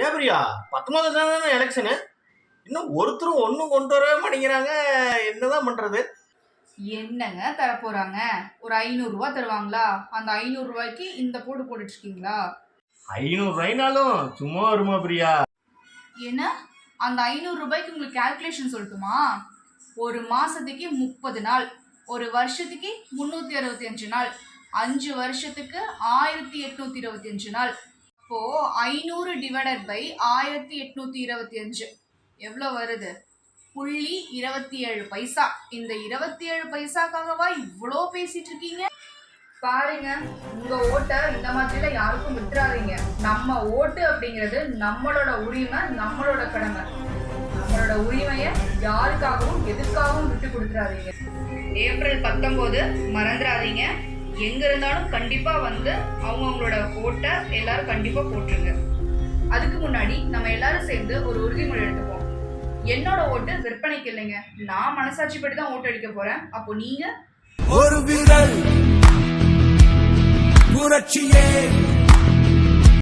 ஏன் பிரியா 19 தானே எலெக்ஷனு, இன்னும் ஒருத்தரும் ஒன்றும் கொண்டு வரவே மாட்டேங்கிறாங்க. என்னதான் பண்றது? என்னங்க தர போறாங்க? ஒரு 500 ரூபாய் தருவாங்களா? அந்த 500 ரூபாய்க்கு இந்த போட்டு போட்டுட்டு இருக்கீங்களா? 500 ரூபாய்னாலும் சும்மா வருமா பிரியா? என்ன? அந்த 500 ரூபாய்க்கு உங்களுக்கு கால்குலேஷன் சொல்லட்டுமா? ஒரு மாசத்துக்கு 30 நாள், ஒரு வருஷத்துக்கு 365 நாள், 5 வருஷத்துக்கு 1825 நாள். இப்போ 500 டிவைடட் பை 1825 எவ்வளோ வருது? 0.27 பைசா. இந்த 27 பைசாக்காகவா இவ்வளோ பேசிட்டு இருக்கீங்க? பாருங்க, உங்க ஓட்டை இந்த மாதிரில யாருக்கும் விட்டுறாதீங்க. நம்ம ஓட்டு அப்படிங்கிறது நம்மளோட உரிமை, நம்மளோட கடமை. நம்மளோட உரிமையை யாருக்காகவும் எதுக்காகவும் விட்டு கொடுத்துறாதீங்க. ஏப்ரல் 19 மறந்துடாதீங்க. எங்க இருந்தாலும் கண்டிப்பா வந்து அவங்களோட ஓட்டை எல்லாரும் கண்டிப்பா போட்டுருங்க. அதுக்கு முன்னாடி நம்ம எல்லாரும் சேர்ந்து ஒரு உறுதிமொழி எடுத்துப்போம். என்னோட ஓட்டு விற்பனைக்கு இல்லைங்க, நான் மனசாட்சிப்படி தான் ஓட்டு அடிக்க போறேன். அப்போ நீங்க ஒரு விரல் புரட்சியே